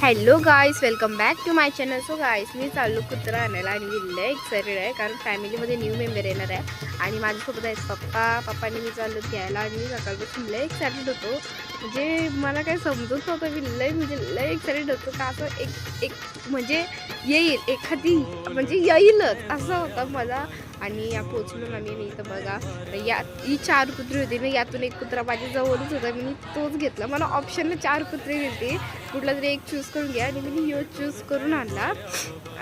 Hello guys, welcome back to my channel. So guys, मी चाललो कुत्रा आणायला आणि मी लय एक्सायटेड आहे कारण फॅमिलीमध्ये न्यू मेंबर येणार आहे आणि माझ्यासोबत आहेत पप्पांनी मी चाललो घ्यायला आणि मी सकाळपासून लय एक्सायटेड होतो. म्हणजे मला काय समजत नव्हतं, मी लय एक्सायटेड होतो का असं एक म्हणजे येईल एखादी म्हणजे येईलच असं होतं मला. आणि या पोचलो ना मी इथं बघा, ही 4 कुत्री होती ना, यातून एक कुत्रा माझ्या जवळच होता. मी तोच घेतला. मला ऑप्शनला 4 कुत्रे होते, कुठला तरी एक चूज करून घ्या आणि मी यो चूज करून आणला.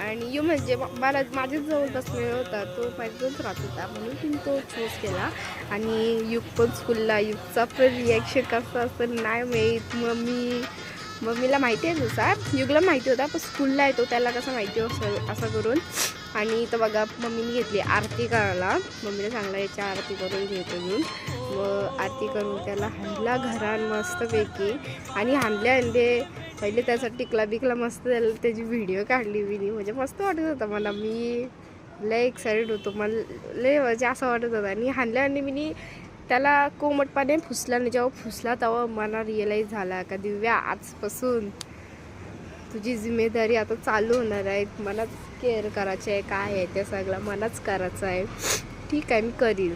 आणि यो म्हणजे मला माझ्याच जवळ बसलेला होता, तो माझ्याजवळच राहत होता म्हणून मी तो चूज केला. आणि युग पण स्कूलला, युगचा पण रिॲक्शन कसं असतं नाही माहीत. मम्मीला माहिती आहे नुसार, युगला माहिती होता पण स्कूलला येतो त्याला कसं माहिती असं करून. आणि इथं बघा मम्मीने घेतली आरती करायला. मम्मीने सांगला याच्या आरती करून घेतो म्हणून. मग आरती करून त्याला हाणला घरात मस्तपैकी. आणि हाणले पहिले त्याचा टिकला मस्त त्याची व्हिडिओ काढली मी. म्हणजे मस्त वाटत होतं मला. मी लय एक्साइटेड होतो, मला लय म्हणजे असं वाटत होतं. आणि हाणल्या मी त्याला कोमटपणे फुसला आणि जेव्हा फुसला तेव्हा मला रिअलाईज झाला का दिव्या, आजपासून तुझी जिम्मेदारी आता चालू होणार आहे. मलाच केअर करायची आहे, काय आहे ते सगळं मलाच करायचं आहे. ठीक आहे, मी करीन.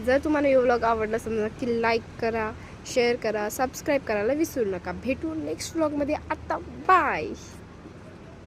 जर तुम्हाला हे व्लॉग आवडला समजा की लाईक करा, शेअर करा, सबस्क्राईब करायला विसरू नका. भेटू नेक्स्ट व्लॉगमध्ये. आता बाय.